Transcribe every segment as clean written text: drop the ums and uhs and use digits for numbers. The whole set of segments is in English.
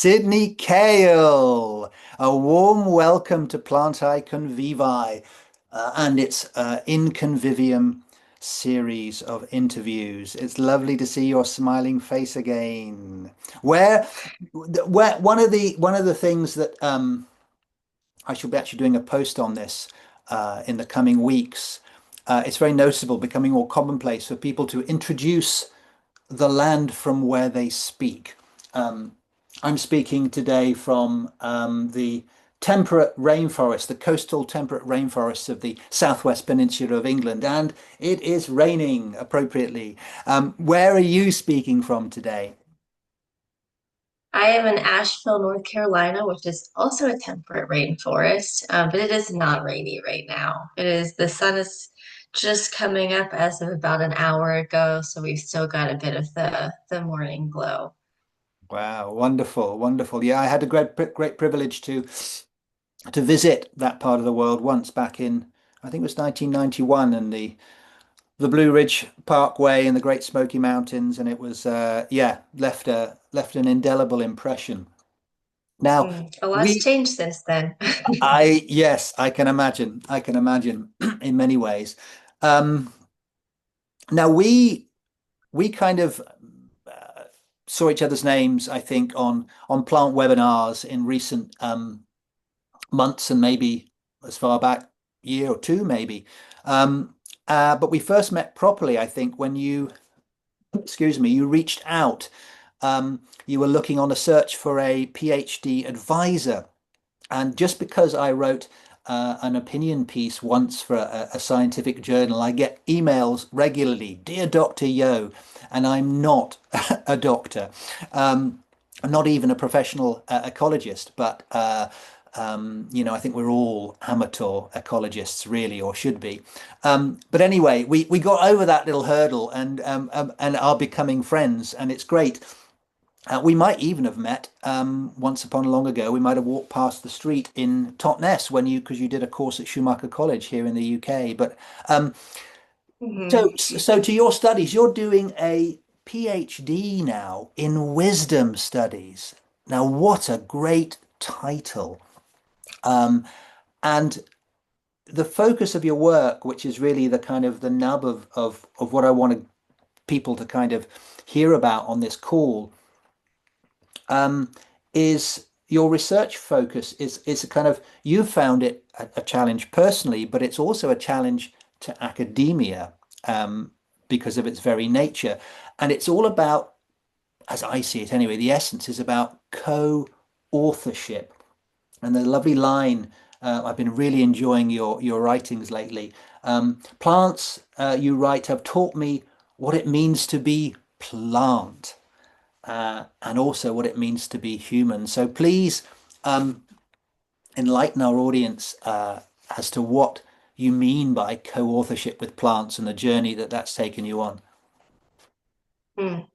Sydney Kale. A warm welcome to Plantae Convivae and its In Convivium series of interviews. It's lovely to see your smiling face again. Where one of the things that I shall be actually doing a post on this in the coming weeks. It's very noticeable, becoming more commonplace for people to introduce the land from where they speak. Um, I'm speaking today from the temperate rainforest, the coastal temperate rainforests of the southwest peninsula of England, and it is raining appropriately. Where are you speaking from today? I am in Asheville, North Carolina, which is also a temperate rainforest, but it is not rainy right now. The sun is just coming up as of about an hour ago, so we've still got a bit of the morning glow. Wow, wonderful, wonderful. Yeah, I had a great privilege to visit that part of the world once back in, I think it was 1991, and the Blue Ridge Parkway and the Great Smoky Mountains, and it was yeah, left an indelible impression. Now, A lot's we changed since then. I yes, I can imagine. I can imagine in many ways. Um, now we kind of saw each other's names, I think, on plant webinars in recent months and maybe as far back year or two, maybe. Um, but we first met properly, I think, when excuse me, you reached out. You were looking on a search for a PhD advisor. And just because I wrote an opinion piece once for a scientific journal, I get emails regularly, Dear Dr. Yo, and I'm not a doctor. I'm not even a professional ecologist, but I think we're all amateur ecologists, really, or should be. But anyway, we got over that little hurdle and are becoming friends, and it's great. We might even have met once upon a long ago. We might have walked past the street in Totnes because you did a course at Schumacher College here in the UK. But Mhm. so to your studies, you're doing a PhD now in wisdom studies. Now, what a great title! Um, and the focus of your work, which is really the kind of the nub of what I wanted people to kind of hear about on this call um, is your research focus is a kind of you've found it a challenge personally, but it's also a challenge to academia because of its very nature. And it's all about, as I see it anyway, the essence is about co-authorship. And the lovely line, I've been really enjoying your writings lately. Plants, you write, have taught me what it means to be plant and also what it means to be human. So please um, enlighten our audience as to what you mean by co-authorship with plants and the journey that that's taken you on. Mm.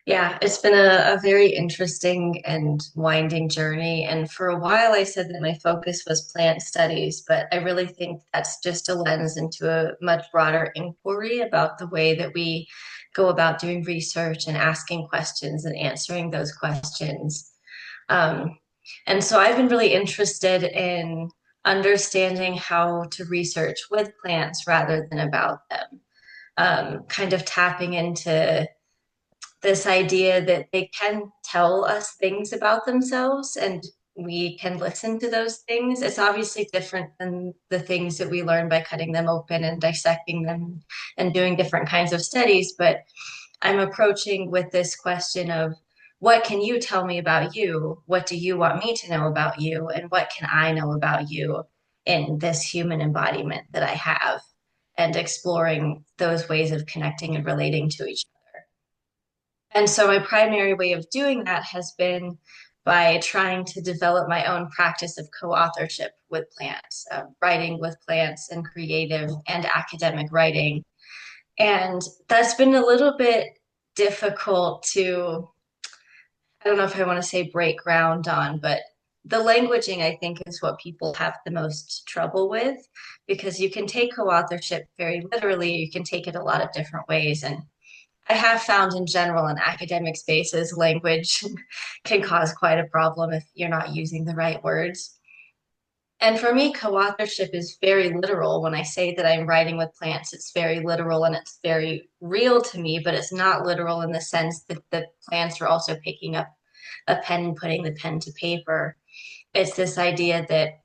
Yeah, it's been a very interesting and winding journey. And for a while, I said that my focus was plant studies, but I really think that's just a lens into a much broader inquiry about the way that we go about doing research and asking questions and answering those questions. Um, and so I've been really interested in understanding how to research with plants rather than about them, kind of tapping into this idea that they can tell us things about themselves and we can listen to those things. It's obviously different than the things that we learn by cutting them open and dissecting them and doing different kinds of studies. But I'm approaching with this question of what can you tell me about you? What do you want me to know about you? And what can I know about you in this human embodiment that I have? And exploring those ways of connecting and relating to each other. And so my primary way of doing that has been by trying to develop my own practice of co-authorship with plants, writing with plants and creative and academic writing. And that's been a little bit difficult to, I don't know if I want to say break ground on, but the languaging, I think, is what people have the most trouble with because you can take co-authorship very literally. You can take it a lot of different ways. And I have found in general in academic spaces, language can cause quite a problem if you're not using the right words. And for me, co-authorship is very literal. When I say that I'm writing with plants, it's very literal and it's very real to me, but it's not literal in the sense that the plants are also picking up a pen and putting the pen to paper. It's this idea that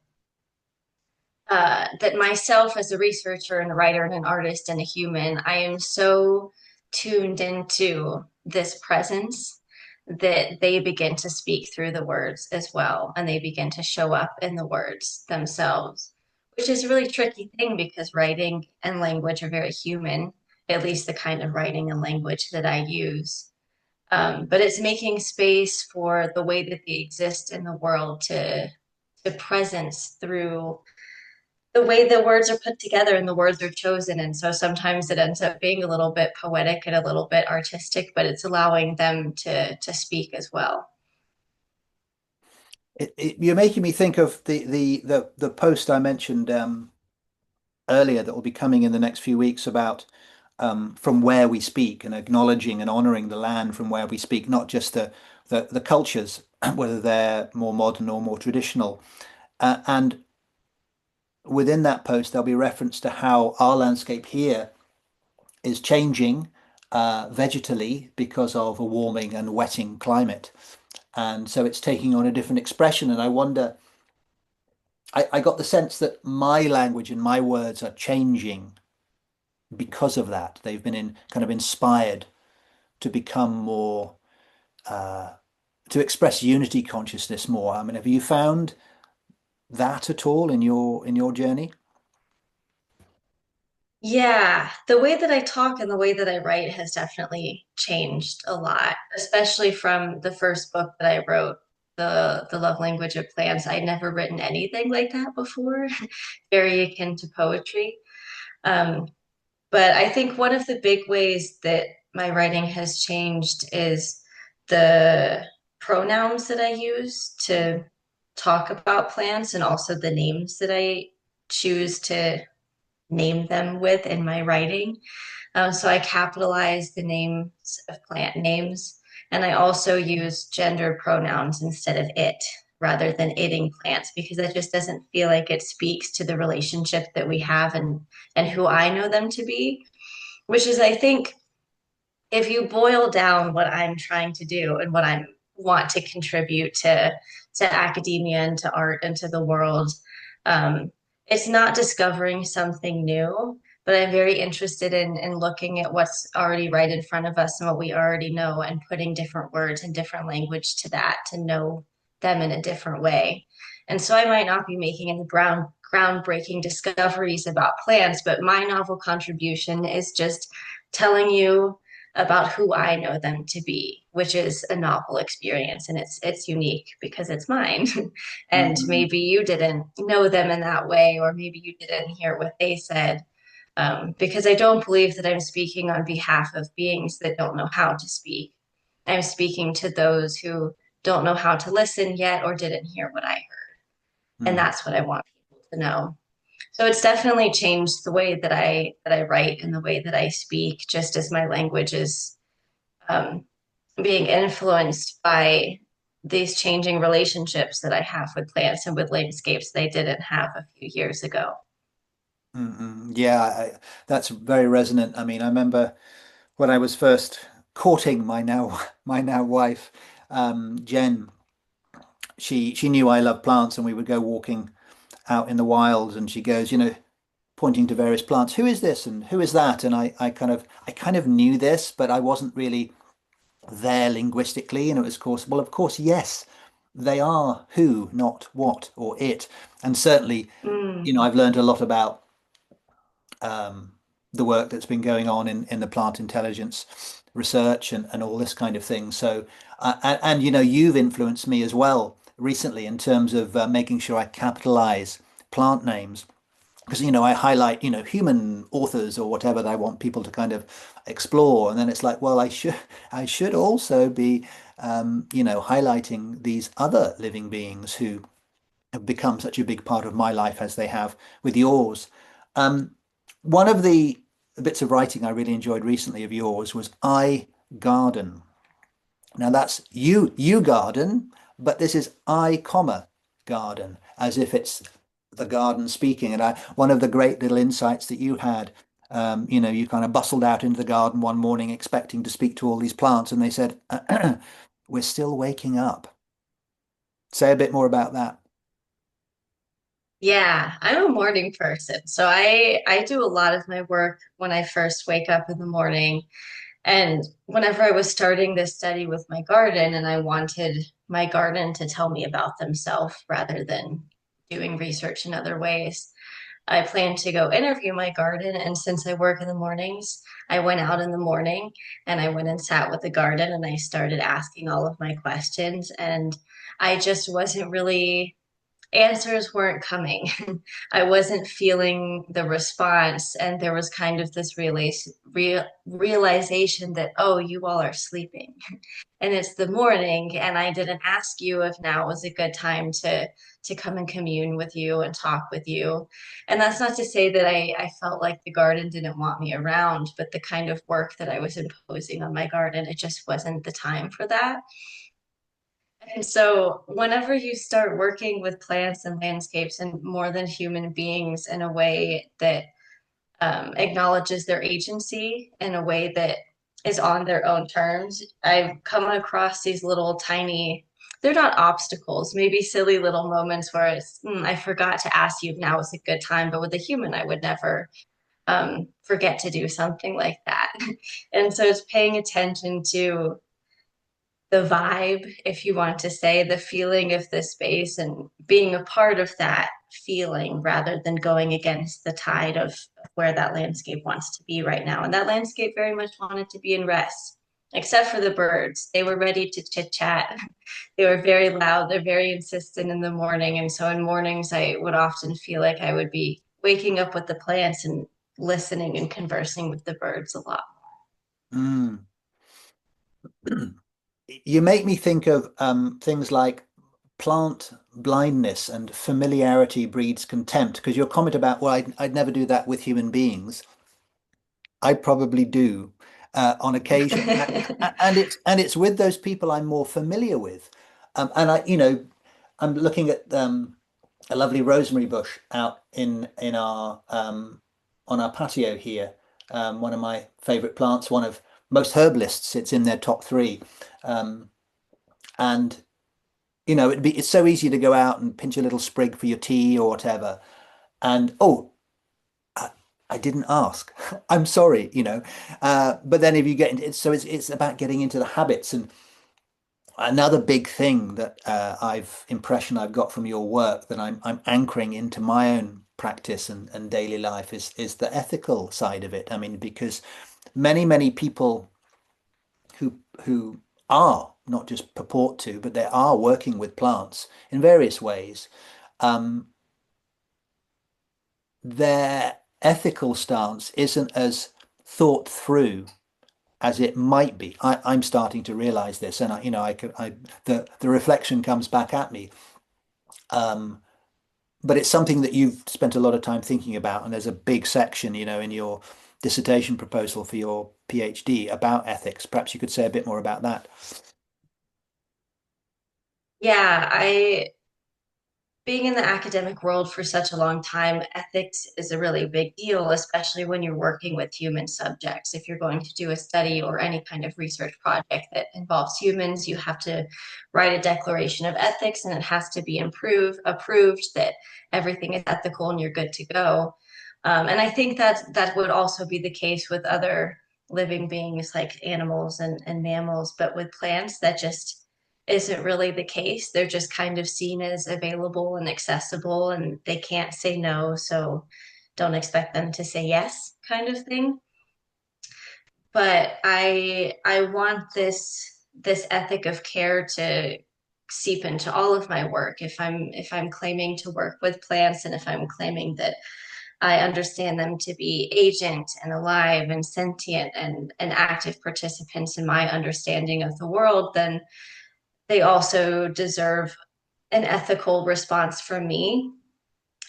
myself as a researcher and a writer and an artist and a human, I am so tuned into this presence that they begin to speak through the words as well, and they begin to show up in the words themselves, which is a really tricky thing because writing and language are very human, at least the kind of writing and language that I use. But it's making space for the way that they exist in the world to presence through the way the words are put together and the words are chosen. And so sometimes it ends up being a little bit poetic and a little bit artistic, but it's allowing them to speak as well. You're making me think of the post I mentioned earlier that will be coming in the next few weeks about from where we speak and acknowledging and honoring the land from where we speak, not just the cultures, whether they're more modern or more traditional. And within that post, there'll be reference to how our landscape here is changing vegetally because of a warming and wetting climate. And so it's taking on a different expression. And I wonder, I got the sense that my language and my words are changing because of that. They've been kind of inspired to become more, uh, to express unity consciousness more. I mean, have you found that at all in your journey? Yeah, the way that I talk and the way that I write has definitely changed a lot, especially from the first book that I wrote, The Love Language of Plants. I'd never written anything like that before, very akin to poetry. Um, But I think one of the big ways that my writing has changed is the pronouns that I use to talk about plants and also the names that I choose to name them with in my writing. So I capitalize the names of plant names, and I also use gender pronouns instead of it rather than itting plants because that just doesn't feel like it speaks to the relationship that we have and who I know them to be, which is, I think, if you boil down what I'm trying to do and what I want to contribute to academia and to art and to the world, um, it's not discovering something new, but I'm very interested in looking at what's already right in front of us and what we already know and putting different words and different language to that to know them in a different way. And so I might not be making any groundbreaking discoveries about plants, but my novel contribution is just telling you about who I know them to be, which is a novel experience and it's unique because it's mine. And Mm, maybe you didn't know them in that way, or maybe you didn't hear what they said. Because I don't believe that I'm speaking on behalf of beings that don't know how to speak. I'm speaking to those who don't know how to listen yet or didn't hear what I heard. And mm, that's what I want people to know. So it's definitely changed the way that I write and the way that I speak, just as my language is um, being influenced by these changing relationships that I have with plants and with landscapes they didn't have a few years ago. Yeah, that's very resonant. I mean, I remember when I was first courting my now my now wife, Jen. She knew I love plants, and we would go walking out in the wilds, and she goes, pointing to various plants. Who is this and who is that? And I kind of knew this, but I wasn't really there linguistically. And it was, of course, well, of course, yes, they are who, not what or it. And certainly, Mm, I've learned a lot about um, the work that's been going on in the plant intelligence research and all this kind of thing. So, you've influenced me as well recently in terms of making sure I capitalize plant names because I highlight human authors or whatever that I want people to kind of explore, and then it's like, well, I should also be highlighting these other living beings who have become such a big part of my life as they have with yours. Um, one of the bits of writing I really enjoyed recently of yours was I garden. Now that's you garden, but this is I comma garden, as if it's the garden speaking. And one of the great little insights that you had, you kind of bustled out into the garden one morning expecting to speak to all these plants, and they said, "We're still waking up." Say a bit more about that. Yeah, I'm a morning person. So I do a lot of my work when I first wake up in the morning. And whenever I was starting this study with my garden and I wanted my garden to tell me about themselves rather than doing research in other ways, I planned to go interview my garden. And since I work in the mornings, I went out in the morning and I went and sat with the garden and I started asking all of my questions. And I just wasn't really answers weren't coming. I wasn't feeling the response. And there was kind of this realization that, oh, you all are sleeping and it's the morning. And I didn't ask you if now was a good time to come and commune with you and talk with you. And that's not to say that I felt like the garden didn't want me around, but the kind of work that I was imposing on my garden, it just wasn't the time for that. And so, whenever you start working with plants and landscapes and more than human beings in a way that acknowledges their agency in a way that is on their own terms, I've come across these little tiny, they're not obstacles, maybe silly little moments where it's, I forgot to ask you if now is a good time, but with a human, I would never forget to do something like that. And so, it's paying attention to the vibe, if you want to say, the feeling of the space and being a part of that feeling rather than going against the tide of where that landscape wants to be right now. And that landscape very much wanted to be in rest, except for the birds. They were ready to chit chat. They were very loud. They're very insistent in the morning. And so in mornings, I would often feel like I would be waking up with the plants and listening and conversing with the birds a lot. Mm. You make me think of things like plant blindness and familiarity breeds contempt. Because your comment about, well, I'd never do that with human beings. I probably do on occasion, and it's with those people I'm more familiar with, and I'm looking at a lovely rosemary bush out in our on our patio here. One of my favorite plants, one of most herbalists, it's in their top three, um, and it's so easy to go out and pinch a little sprig for your tea or whatever, and oh, I, I didn't ask. I'm sorry, but then if you get into it, so it's about getting into the habits. And another big thing that impression I've got from your work that I'm anchoring into my own practice and daily life is the ethical side of it. I mean, because many people who are not just purport to, but they are working with plants in various ways. Um, their ethical stance isn't as thought through as it might be. I'm starting to realize this, and the reflection comes back at me. Um, but it's something that you've spent a lot of time thinking about, and there's a big section, in your dissertation proposal for your PhD about ethics. Perhaps you could say a bit more about that. Yeah, I being in the academic world for such a long time, ethics is a really big deal, especially when you're working with human subjects. If you're going to do a study or any kind of research project that involves humans, you have to write a declaration of ethics and it has to be approved that everything is ethical and you're good to go. And I think that would also be the case with other living beings like animals and mammals, but with plants, that just isn't really the case. They're just kind of seen as available and accessible, and they can't say no, so don't expect them to say yes, kind of thing. But I want this ethic of care to seep into all of my work. If I'm claiming to work with plants and if I'm claiming that I understand them to be agent and alive and sentient and active participants in my understanding of the world, then they also deserve an ethical response from me.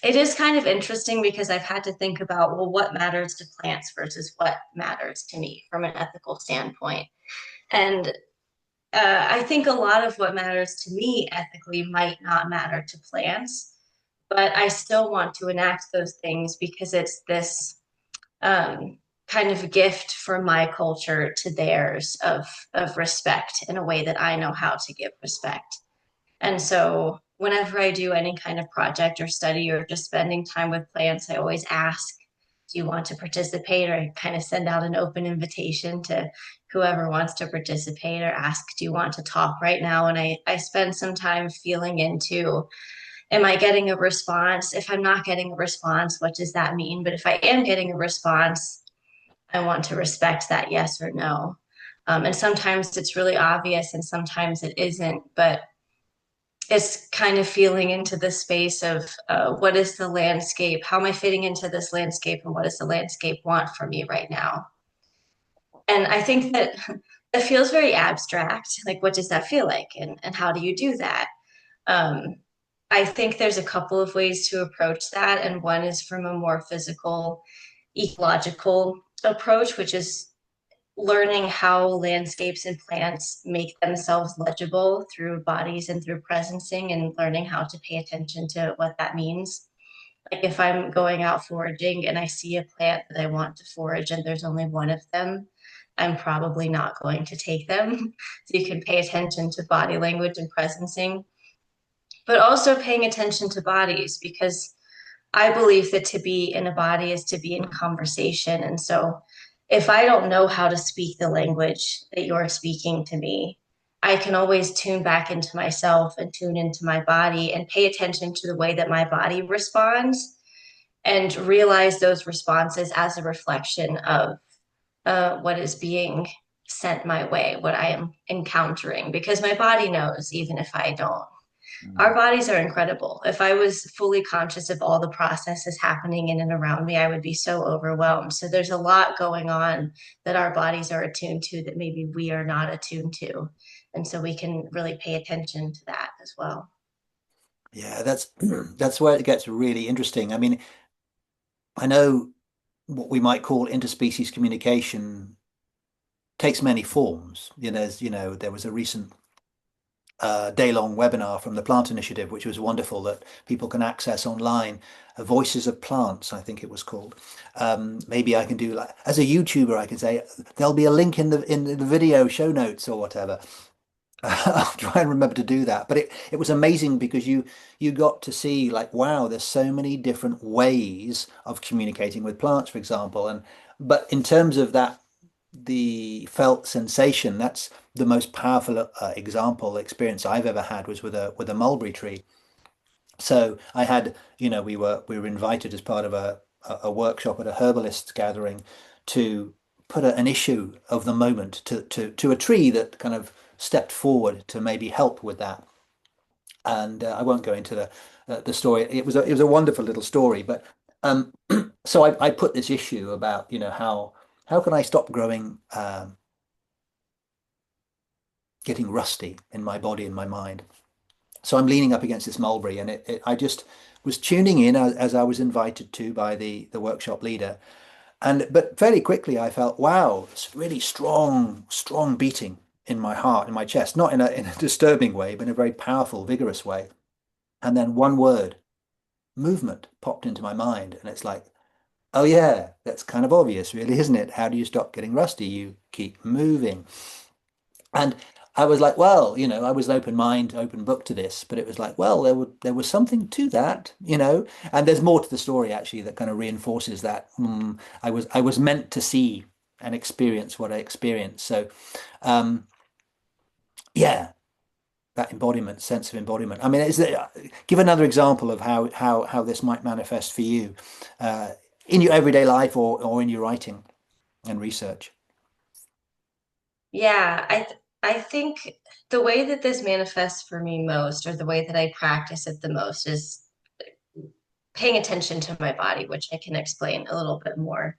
It is kind of interesting because I've had to think about, well, what matters to plants versus what matters to me from an ethical standpoint. And I think a lot of what matters to me ethically might not matter to plants, but I still want to enact those things because it's this kind of gift from my culture to theirs of respect in a way that I know how to give respect. And so whenever I do any kind of project or study or just spending time with plants, I always ask, do you want to participate? Or I kind of send out an open invitation to whoever wants to participate or ask, do you want to talk right now? And I spend some time feeling into, am I getting a response? If I'm not getting a response, what does that mean? But if I am getting a response, I want to respect that yes or no. And sometimes it's really obvious and sometimes it isn't. But it's kind of feeling into the space of what is the landscape? How am I fitting into this landscape? And what does the landscape want from me right now? And I think that it feels very abstract. Like, what does that feel like? And how do you do that? Um, I think there's a couple of ways to approach that. And one is from a more physical, ecological approach, which is learning how landscapes and plants make themselves legible through bodies and through presencing and learning how to pay attention to what that means. Like if I'm going out foraging and I see a plant that I want to forage and there's only one of them, I'm probably not going to take them. So you can pay attention to body language and presencing, but also paying attention to bodies because I believe that to be in a body is to be in conversation. And so if I don't know how to speak the language that you're speaking to me, I can always tune back into myself and tune into my body and pay attention to the way that my body responds and realize those responses as a reflection of what is being sent my way, what I am encountering, because my body knows, even if I don't. Our Mm. bodies are incredible. If I was fully conscious of all the processes happening in and around me, I would be so overwhelmed. So there's a lot going on that our bodies are attuned to that maybe we are not attuned to. And so we can really pay attention to that as well. Yeah, that's that's where it gets really interesting. I mean, I know what we might call interspecies communication takes many forms. There was a recent day-long webinar from the Plant Initiative, which was wonderful that people can access online. Voices of Plants, I think it was called. Maybe I can do like as a YouTuber, I can say there'll be a link in the video show notes or whatever. I'll try and remember to do that. But it was amazing because you got to see like, wow, there's so many different ways of communicating with plants, for example. But in terms of that, the felt sensation, that's the most powerful example experience I've ever had was with a mulberry tree. So I had, we were invited as part of a workshop at a herbalist gathering to put an issue of the moment to a tree that kind of stepped forward to maybe help with that. And I won't go into the story. It was a wonderful little story, but so I put this issue about how can I stop growing getting rusty in my body and my mind. So I'm leaning up against this mulberry, and I just was tuning in as I was invited to by the workshop leader. But fairly quickly I felt, wow, it's really strong beating in my heart, in my chest, not in a disturbing way, but in a very powerful, vigorous way. And then one word, movement, popped into my mind. And it's like, oh yeah, that's kind of obvious, really, isn't it? How do you stop getting rusty? You keep moving. And I was like, well, I was an open mind, open book to this, but it was like, well, there was something to that. And there's more to the story actually that kind of reinforces that. I was meant to see and experience what I experienced. So, yeah, that embodiment, sense of embodiment. I mean, give another example of how this might manifest for you in your everyday life or in your writing and research. Yeah, I think the way that this manifests for me most, or the way that I practice it the most, is paying attention to my body, which I can explain a little bit more.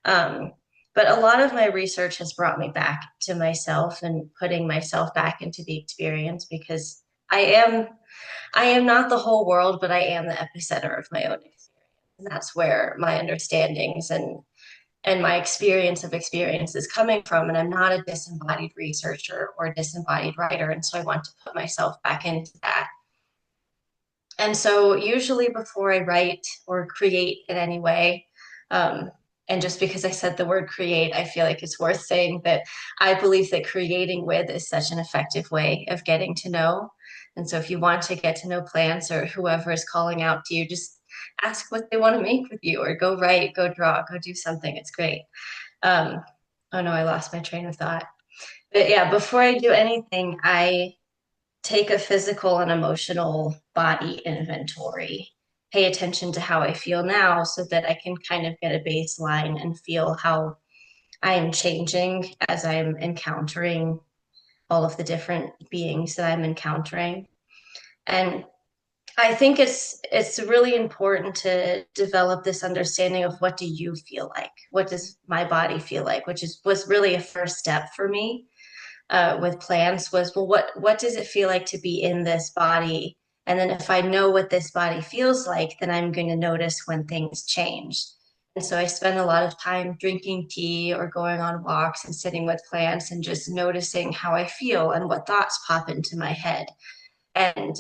Um, but a lot of my research has brought me back to myself and putting myself back into the experience because I am I am not the whole world, but I am the epicenter of my own experience. And that's where my understandings and my experience of experience is coming from. And I'm not a disembodied researcher or a disembodied writer. And so I want to put myself back into that. And so, usually, before I write or create in any way, um, and just because I said the word create, I feel like it's worth saying that I believe that creating with is such an effective way of getting to know. And so, if you want to get to know plants or whoever is calling out to you, just ask what they want to make with you, or go write, go draw, go do something. It's great. Um, oh no, I lost my train of thought. But yeah, before I do anything, I take a physical and emotional body inventory, pay attention to how I feel now so that I can kind of get a baseline and feel how I am changing as I'm encountering all of the different beings that I'm encountering. And I think it's really important to develop this understanding of what do you feel like? What does my body feel like? Which is was really a first step for me with plants was, well, what does it feel like to be in this body? And then if I know what this body feels like, then I'm going to notice when things change. And so I spend a lot of time drinking tea or going on walks and sitting with plants and just noticing how I feel and what thoughts pop into my head and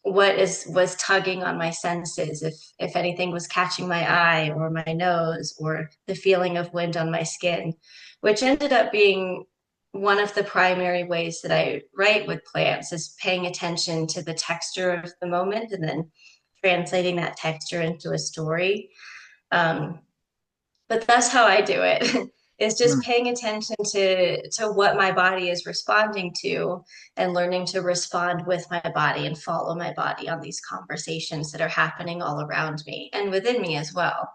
what is was tugging on my senses, if anything was catching my eye or my nose or the feeling of wind on my skin, which ended up being one of the primary ways that I write with plants is paying attention to the texture of the moment and then translating that texture into a story. Um, but that's how I do it. Is just Mm. paying attention to what my body is responding to and learning to respond with my body and follow my body on these conversations that are happening all around me and within me as well.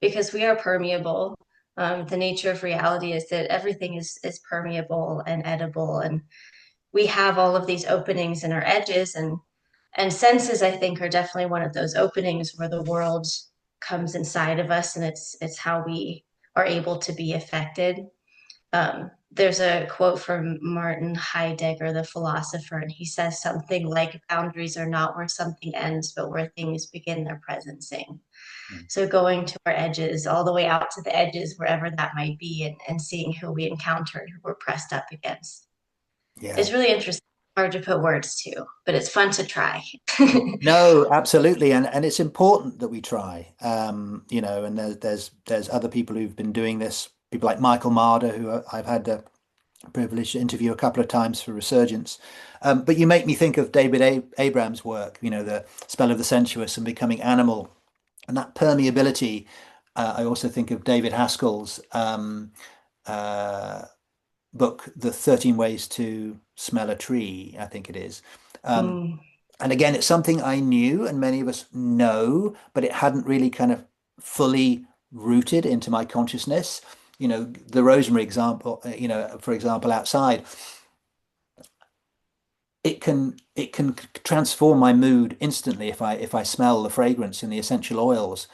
Because we are permeable. The nature of reality is that everything is permeable and edible, and we have all of these openings in our edges and senses, I think, are definitely one of those openings where the world comes inside of us, and it's how we are able to be affected. There's a quote from Martin Heidegger, the philosopher, and he says something like, "Boundaries are not where something ends, but where things begin their presencing." So going to our edges, all the way out to the edges, wherever that might be, and seeing who we encounter and who we're pressed up against. Yeah. It's really interesting. Hard to put words to, but it's fun to try. No, absolutely, and it's important that we try. And there's other people who've been doing this. People like Michael Marder, who I've had the privilege to interview a couple of times for Resurgence. But you make me think of David Abrams' work. The Spell of the Sensuous and Becoming Animal, and that permeability. I also think of David Haskell's uh, book, The 13 Ways to Smell a Tree, I think it is. Um, Mm, and again, it's something I knew and many of us know, but it hadn't really kind of fully rooted into my consciousness. The rosemary example, for example, outside, it can transform my mood instantly if I smell the fragrance in the essential oils.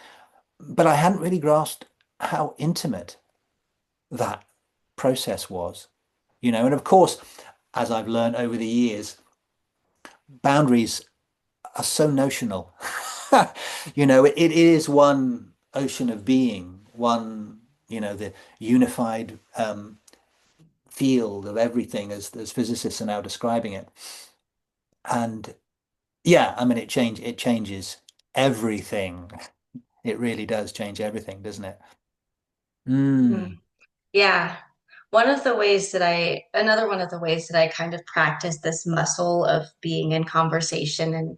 But I hadn't really grasped how intimate that process was. And of course, as I've learned over the years, boundaries are so notional. It is one ocean of being, one, the unified field of everything as physicists are now describing it. And yeah, I mean, it changes everything. It really does change everything, doesn't it? mm. Mm. Yeah. Another one of the ways that I kind of practice this muscle of being in conversation and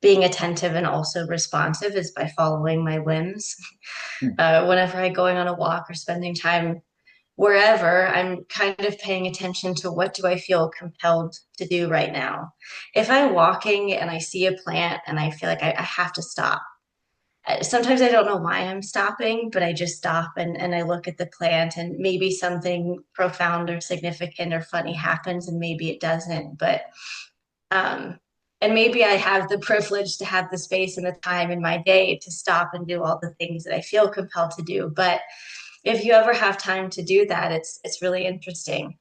being attentive and also responsive is by following my whims. Mm. Whenever I'm going on a walk or spending time wherever, I'm kind of paying attention to what do I feel compelled to do right now. If I'm walking and I see a plant and I feel like I have to stop, sometimes I don't know why I'm stopping, but I just stop and I look at the plant and maybe something profound or significant or funny happens and maybe it doesn't. But um and maybe I have the privilege to have the space and the time in my day to stop and do all the things that I feel compelled to do. But if you ever have time to do that, it's really interesting.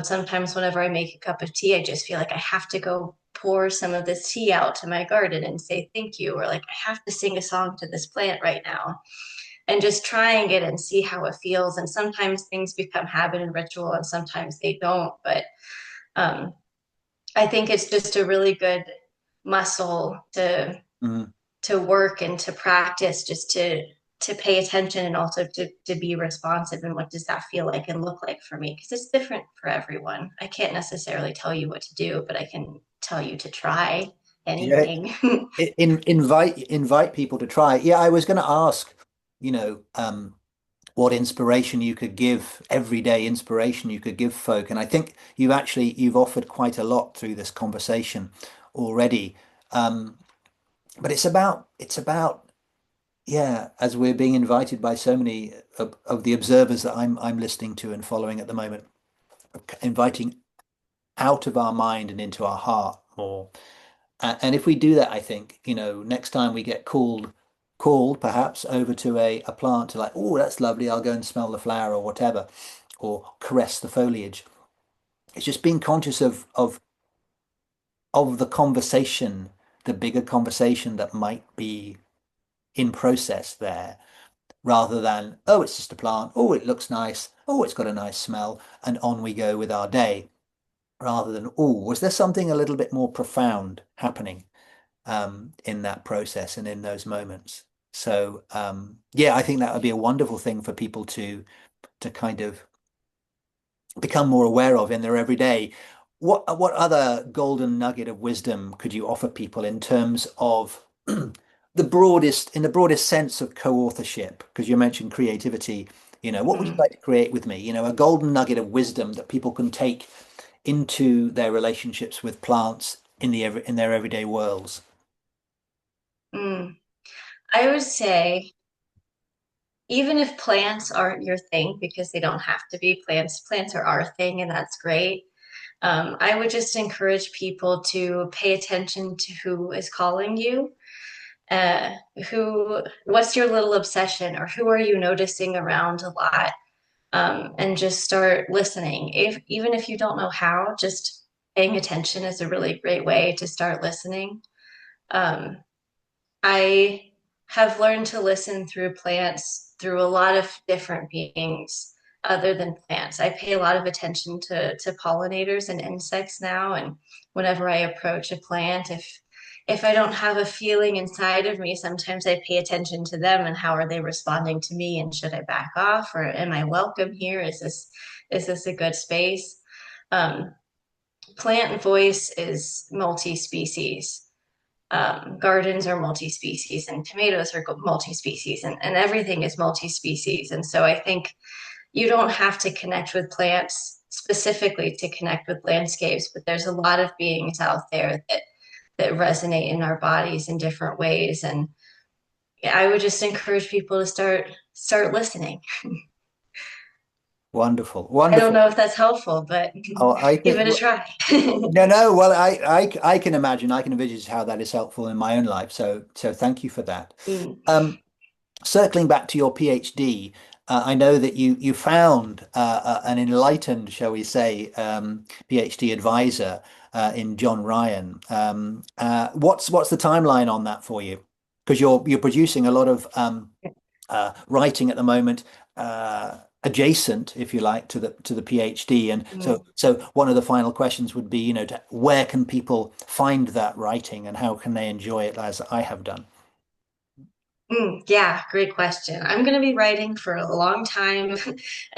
Sometimes whenever I make a cup of tea, I just feel like I have to go pour some of this tea out to my garden and say thank you, or like I have to sing a song to this plant right now, and just trying it and see how it feels. And sometimes things become habit and ritual, and sometimes they don't. But um, I think it's just a really good muscle Mm. to work and to practice, just to pay attention and also to be responsive. And what does that feel like and look like for me? Because it's different for everyone. I can't necessarily tell you what to do, but I can tell you to try Yeah, anything. invite people to try. Yeah, I was going to ask, what inspiration you could give, everyday inspiration you could give folk, and I think you've offered quite a lot through this conversation already. Um, but it's about yeah, as we're being invited by so many of the observers that I'm listening to and following at the moment, inviting out of our mind and into our heart more. And if we do that, I think, next time we get called perhaps over to a plant to like, oh, that's lovely, I'll go and smell the flower or whatever, or caress the foliage. It's just being conscious of the conversation, the bigger conversation that might be in process there, rather than, oh, it's just a plant, oh, it looks nice, oh, it's got a nice smell, and on we go with our day, rather than, oh, was there something a little bit more profound happening in that process and in those moments? So yeah, I think that would be a wonderful thing for people to kind of become more aware of in their everyday. What other golden nugget of wisdom could you offer people in terms of in the broadest sense of co-authorship? Because you mentioned creativity. What would you Mm, like to create with me? A golden nugget of wisdom that people can take into their relationships with plants in their everyday worlds. mm. I would say, even if plants aren't your thing, because they don't have to be plants are our thing, and that's great. I would just encourage people to pay attention to who is calling you. Uh, what's your little obsession, or who are you noticing around a lot? And just start listening. Even if you don't know how, just paying attention is a really great way to start listening. Um, I have learned to listen through plants, through a lot of different beings other than plants. I pay a lot of attention to pollinators and insects now, and whenever I approach a plant, if I don't have a feeling inside of me, sometimes I pay attention to them and how are they responding to me, and should I back off, or am I welcome here? Is this a good space? Um, Plant voice is multi-species. Gardens are multi-species, and tomatoes are multi-species, and everything is multi-species. And so I think you don't have to connect with plants specifically to connect with landscapes, but there's a lot of beings out there that resonate in our bodies in different ways. And I would just encourage people to start listening. Wonderful, I don't wonderful. know if that's helpful, but Oh, I give think it a try. no, no. Well, I can imagine, I can envisage how that is helpful in my own life. So thank you for that. Mm, Um, Circling back to your PhD, I know that you found an enlightened, shall we say, PhD advisor in John Ryan. What's the timeline on that for you? Because you're producing a lot of writing at the moment, adjacent, if you like, to the PhD. And so mm. so one of the final questions would be, where can people find that writing and how can they enjoy it as I have done? Yeah, great question. I'm going to be writing for a long time,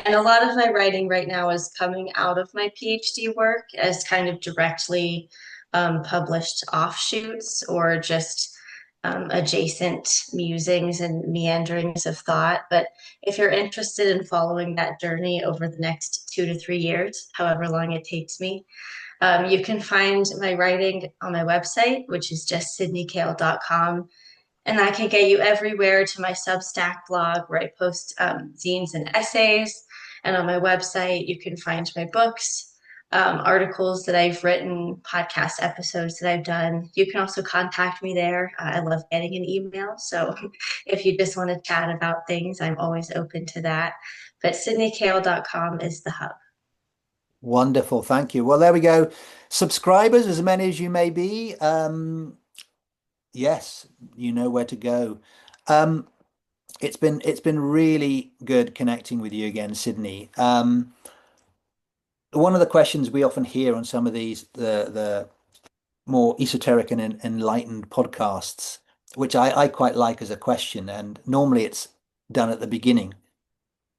and a lot of my writing right now is coming out of my PhD work as kind of directly published offshoots, or just adjacent musings and meanderings of thought. But if you're interested in following that journey over the next 2 to 3 years, however long it takes me, you can find my writing on my website, which is just sydneykale.com, and that can get you everywhere to my Substack blog, where I post zines and essays. And on my website, you can find my books, articles that I've written, podcast episodes that I've done. You can also contact me there. I love getting an email. So if you just want to chat about things, I'm always open to that. But sydneykale.com is the hub. Wonderful. Thank you. Well, there we go. Subscribers, as many as you may be. Yes, you know where to go. Um, it's been really good connecting with you again, Sydney. One of the questions we often hear on some of these the more esoteric and enlightened podcasts, which I quite like as a question, and normally it's done at the beginning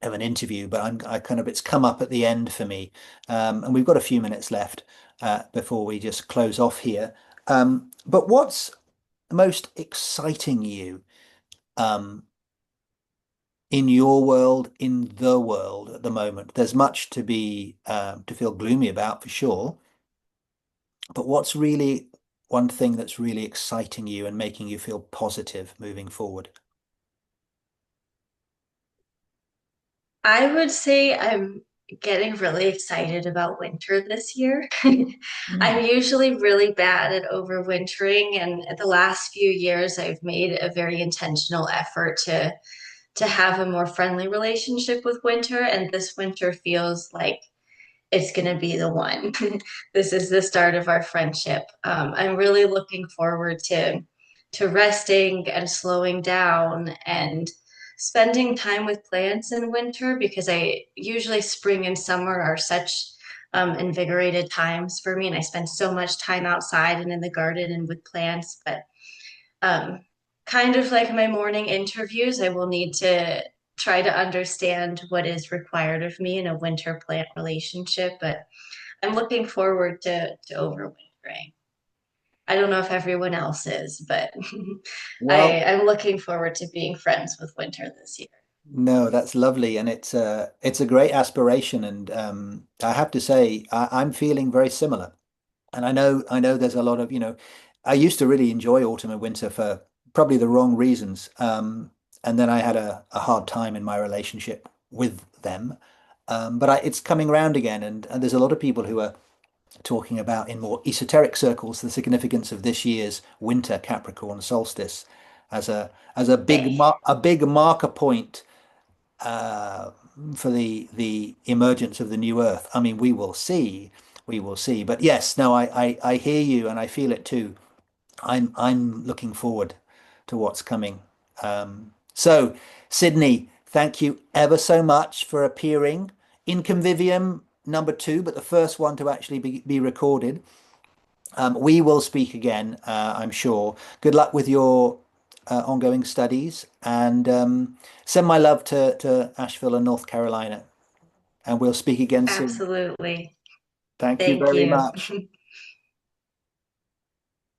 of an interview, but I kind of it's come up at the end for me, and we've got a few minutes left before we just close off here. But what's most exciting you um, in your world, in the world at the moment? There's much to be to feel gloomy about for sure, but what's really one thing that's really exciting you and making you feel positive moving forward? I would say I'm getting really excited about winter this year. Mm. I'm usually really bad at overwintering, and the last few years I've made a very intentional effort to have a more friendly relationship with winter, and this winter feels like it's going to be the one. This is the start of our friendship. I'm really looking forward to resting and slowing down and spending time with plants in winter because I usually spring and summer are such invigorated times for me, and I spend so much time outside and in the garden and with plants. But um, kind of like my morning interviews, I will need to try to understand what is required of me in a winter plant relationship, but I'm looking forward to overwintering. I don't know if everyone else is, but Well, I'm looking forward to being friends with winter this year. no, that's lovely, and it's a great aspiration, and I have to say I'm feeling very similar. And I know there's a lot of, I used to really enjoy autumn and winter for probably the wrong reasons. And then I had a hard time in my relationship with them. But it's coming around again, and there's a lot of people who are talking about in more esoteric circles the significance of this year's winter Capricorn solstice as a big marker point uh, for the emergence of the new Earth. I mean, we will see. But yes, no, I hear you and I feel it too. I'm looking forward to what's coming. So, Sydney, thank you ever so much for appearing in Convivium number 2, but the first one to actually be recorded. We will speak again, I'm sure. Good luck with your ongoing studies and send my love to Asheville and North Carolina, and we'll speak again soon. Absolutely. Thank you Thank very you. much.